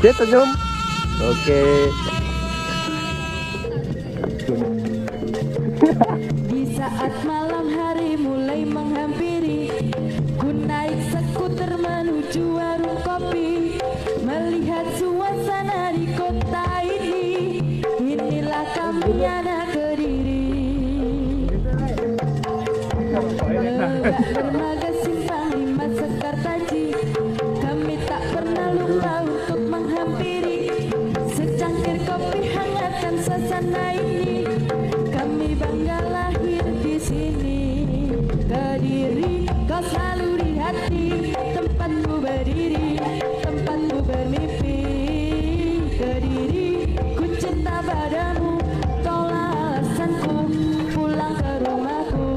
Dia senyum. Oke. Di saat malam hari mulai menghampiri, ku naik skuter menuju warung kopi, melihat suasana di kota ini. Inilah kami anak Kediri, Legak Dermaga Simpang 5 Sekar Taji. Kami tak pernah lupa untuk menghampiri, secangkir kopi hangatkan suasana ini. Kami bangga lahir di sini. Kediri, kau selalu di hati, tempatku berdiri, tempatku bermimpi. Kediri, ku cinta padamu, kaulah alasanku pulang ke rumahku.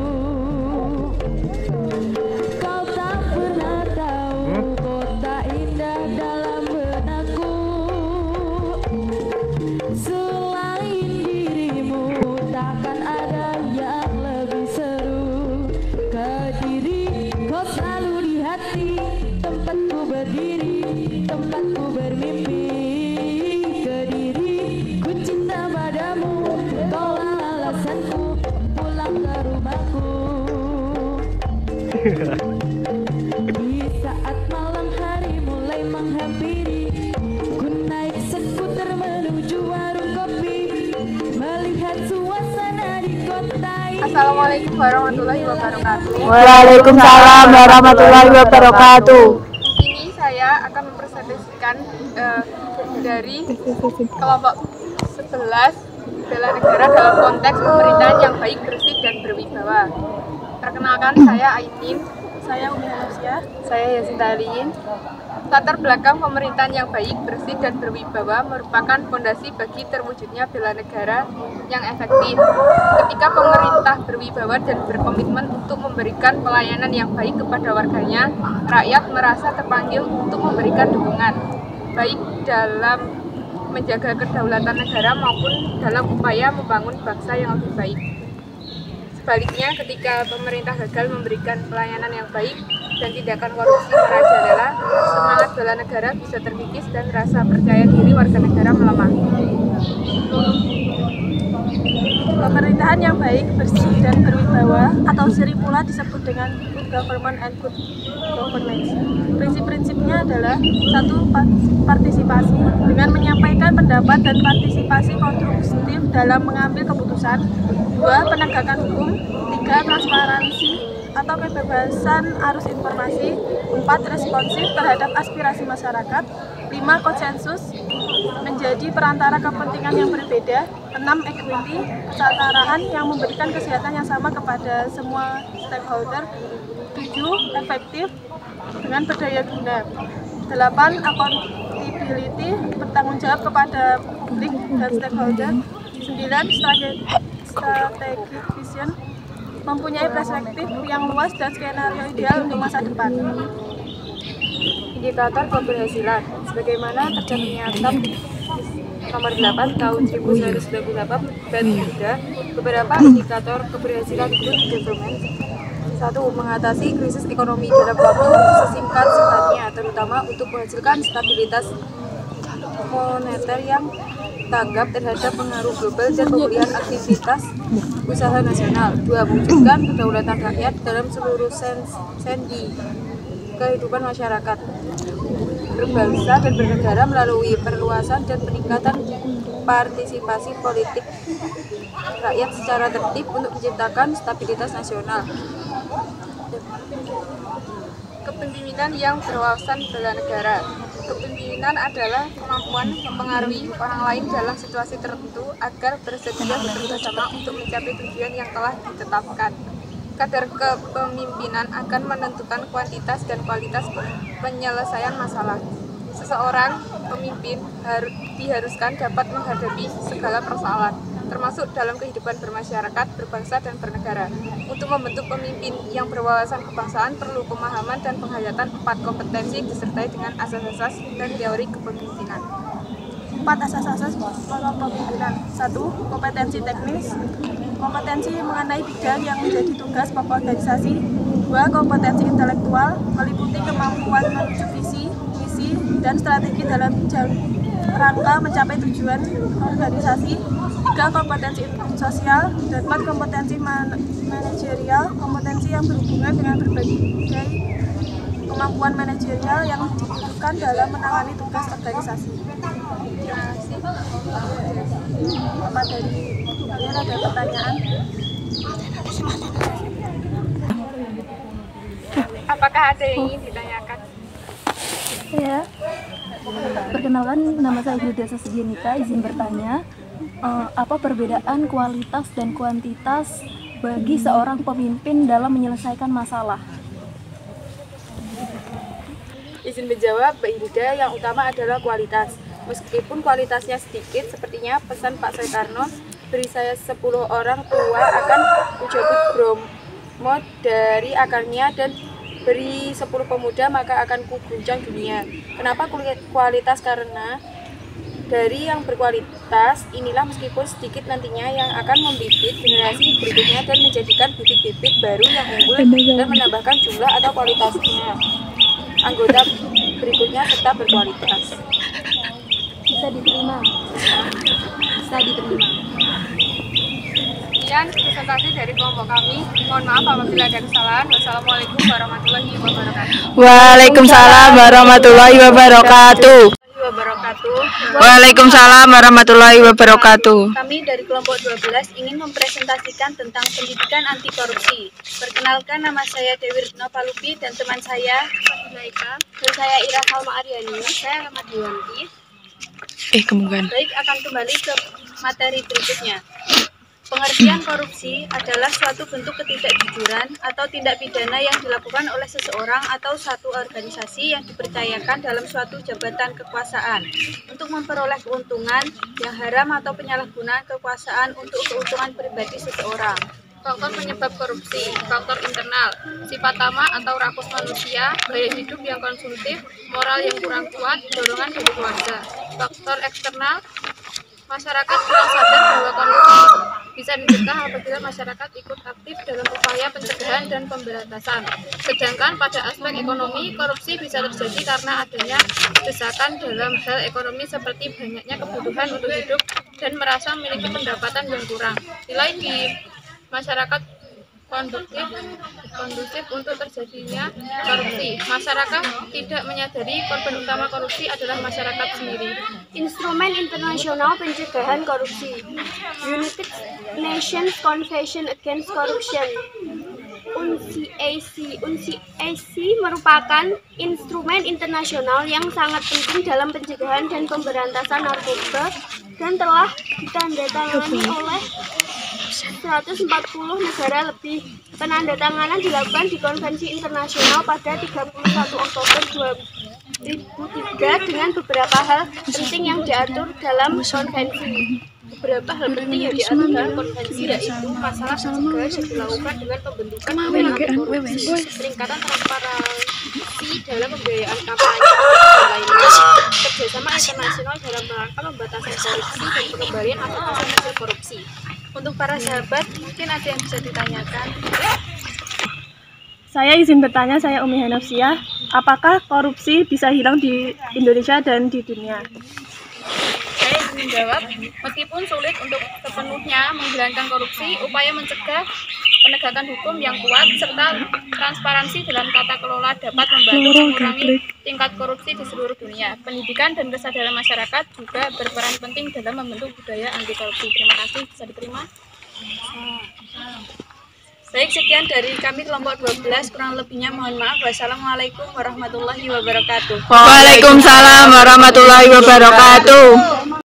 Kau tak pernah tahu kota indah dalam benakku. Selain dirimu, takkan ada yang lebih seru. Kediri, kau selalu di hati, tempatku berdiri, tempatku bermimpi. Kediri, ku cinta padamu, kaulah alasanku pulang ke rumahku. Di saat malam hari mulai menghampiri, ku naik skuter menuju warung kopi, melihat suasana di kota ini. Assalamualaikum warahmatullahi wabarakatuh. Waalaikumsalam warahmatullahi wabarakatuh. Di sini saya akan mempresentasikan dari kelompok 11 bela negara dalam konteks pemerintahan yang baik, bersih, dan berwibawa. Perkenalkan, saya Aitin. Saya Umi Hanafsyah. Saya Yasinta Aliin. Latar belakang pemerintahan yang baik, bersih, dan berwibawa merupakan fondasi bagi terwujudnya bela negara yang efektif. Ketika pemerintah berwibawa dan berkomitmen untuk memberikan pelayanan yang baik kepada warganya, rakyat merasa terpanggil untuk memberikan dukungan, baik dalam menjaga kedaulatan negara maupun dalam upaya membangun bangsa yang lebih baik. Sebaliknya, ketika pemerintah gagal memberikan pelayanan yang baik dan tindakan korupsi merajalela, semangat bela negara bisa terkikis dan rasa percaya diri warga negara melemah. Pemerintahan yang baik, bersih, dan berwibawa atau sering pula disebut dengan good government and good governance. Prinsip-prinsipnya adalah: 1. Partisipasi dengan menyampaikan pendapat dan partisipasi konstruktif dalam mengambil keputusan. 2. Penegakan hukum. 3. Transparansi atau kebebasan arus informasi. 4. Responsif terhadap aspirasi masyarakat. 5. Konsensus menjadi perantara kepentingan yang berbeda. 6. Equity, kesetaraan yang memberikan kesehatan yang sama kepada semua stakeholder. 7. Efektif dengan berdaya guna. 8. Accountability, bertanggung jawab kepada publik dan stakeholder. 9. Strategic vision, mempunyai perspektif yang luas dan skenario ideal untuk masa depan. Indikator keberhasilan sebagaimana tercantumnya TAP nomor 8 tahun 1998 dan juga beberapa indikator keberhasilan good government. 1. Mengatasi krisis ekonomi dalam waktu sesingkat-singkatnya, terutama untuk menghasilkan stabilitas moneter yang tanggap terhadap pengaruh global dan pemulihan aktivitas usaha nasional. 2. Mewujudkan kedaulatan rakyat dalam seluruh sendi kehidupan masyarakat, berbangsa dan bernegara melalui perluasan dan peningkatan partisipasi politik rakyat secara tertib untuk menciptakan stabilitas nasional. Kepemimpinan yang berwawasan bela negara. Kepemimpinan adalah kemampuan mempengaruhi orang lain dalam situasi tertentu agar bersedia bekerja sama untuk mencapai tujuan yang telah ditetapkan. Kadar kepemimpinan akan menentukan kuantitas dan kualitas penyelesaian masalah. Seseorang pemimpin diharuskan dapat menghadapi segala persoalan, termasuk dalam kehidupan bermasyarakat, berbangsa, dan bernegara. Untuk membentuk pemimpin yang berwawasan kebangsaan perlu pemahaman dan penghayatan 4 kompetensi disertai dengan asas-asas dan teori kepemimpinan. 4 asas-asas kepemimpinan. 1. Kompetensi teknis, kompetensi mengenai bidang yang menjadi tugas pokok organisasi. 2. Kompetensi intelektual, meliputi kemampuan menuju visi, misi, visi dan strategi dalam rangka mencapai tujuan organisasi. 3. Kompetensi sosial. Dan 4. Kompetensi manajerial, kompetensi yang berhubungan dengan berbagai kemampuan manajerial yang dibutuhkan dalam menangani tugas organisasi. Apa dari kalian ada pertanyaan? Apakah ada yang ingin ditanyakan? Ya, perkenalkan nama saya Yuda Sasjenika, izin bertanya, apa perbedaan kualitas dan kuantitas bagi seorang pemimpin dalam menyelesaikan masalah? Izin menjawab, Mbak Hilda, yang utama adalah kualitas. Meskipun kualitasnya sedikit, sepertinya pesan Pak Soekarno, beri saya 10 orang tua akan kujabut Bromo dari akarnya dan beri 10 pemuda maka akan kuguncang dunia. Kenapa kualitas? Karena dari yang berkualitas inilah meskipun sedikit nantinya yang akan membibit generasi berikutnya dan menjadikan bibit-bibit baru yang unggul dan menambahkan jumlah atau kualitasnya anggota berikutnya serta berkualitas. Bisa diterima. Bisa diterima. Sekian presentasi dari kelompok kami. Mohon maaf apabila ada kesalahan. Wassalamualaikum warahmatullahi wabarakatuh. Waalaikumsalam warahmatullahi wabarakatuh. Waalaikumsalam warahmatullahi wabarakatuh. Kami dari kelompok 12 ingin mempresentasikan tentang pendidikan anti korupsi. Perkenalkan, nama saya Dewi Retno Palupi dan teman saya Naika dan saya Ira Salma Aryani. Saya Ahmad Dewanti. Baik, akan kembali ke materi berikutnya. Pengertian korupsi adalah suatu bentuk ketidakjujuran atau tindak pidana yang dilakukan oleh seseorang atau satu organisasi yang dipercayakan dalam suatu jabatan kekuasaan untuk memperoleh keuntungan yang haram atau penyalahgunaan kekuasaan untuk keuntungan pribadi seseorang. Faktor penyebab korupsi, faktor internal, sifat tamak atau rakus manusia, gaya hidup yang konsumtif, moral yang kurang kuat, dorongan dari keluarga. Faktor eksternal, masyarakat kurang sadar bahwa korupsi bisa dicegah apabila masyarakat ikut aktif dalam upaya pencegahan dan pemberantasan. Sedangkan pada aspek ekonomi, korupsi bisa terjadi karena adanya desakan dalam hal ekonomi seperti banyaknya kebutuhan untuk hidup dan merasa memiliki pendapatan yang kurang. Nilai di masyarakat kondusif untuk terjadinya korupsi. Masyarakat tidak menyadari korban utama korupsi adalah masyarakat sendiri. Instrumen internasional pencegahan korupsi, United Nations Convention Against Corruption, UNCAC merupakan instrumen internasional yang sangat penting dalam pencegahan dan pemberantasan narkoba dan telah ditandatangani oleh 140 negara lebih. Penandatanganan dilakukan di konvensi internasional pada 31 Oktober 2003 dengan beberapa hal penting yang diatur dalam konvensi. Beberapa hal penting yang diatur dalam konvensi yaitu masalah pencegahan yang dilakukan dengan pembentukan badan anti korupsi, peningkatan transparansi dalam pembiayaan kampanye dan lainnya, kerjasama internasional dalam rangka pembatasan korupsi dan pengembalian hasil korupsi. Untuk para sahabat, mungkin ada yang bisa ditanyakan. Saya izin bertanya, saya Umi Hanafsiah. Apakah korupsi bisa hilang di Indonesia dan di dunia? Saya ingin menjawab, meskipun sulit untuk sepenuhnya menghilangkan korupsi, upaya mencegah penegakan hukum yang kuat serta transparansi dalam tata kelola dapat membantu mengurangi tingkat korupsi di seluruh dunia. Pendidikan dan kesadaran masyarakat juga berperan penting dalam membentuk budaya anti korupsi. Terima kasih, bisa diterima. Baik, sekian dari kami kelompok 12, kurang lebihnya mohon maaf. Wassalamualaikum warahmatullahi wabarakatuh. Waalaikumsalam warahmatullahi wabarakatuh.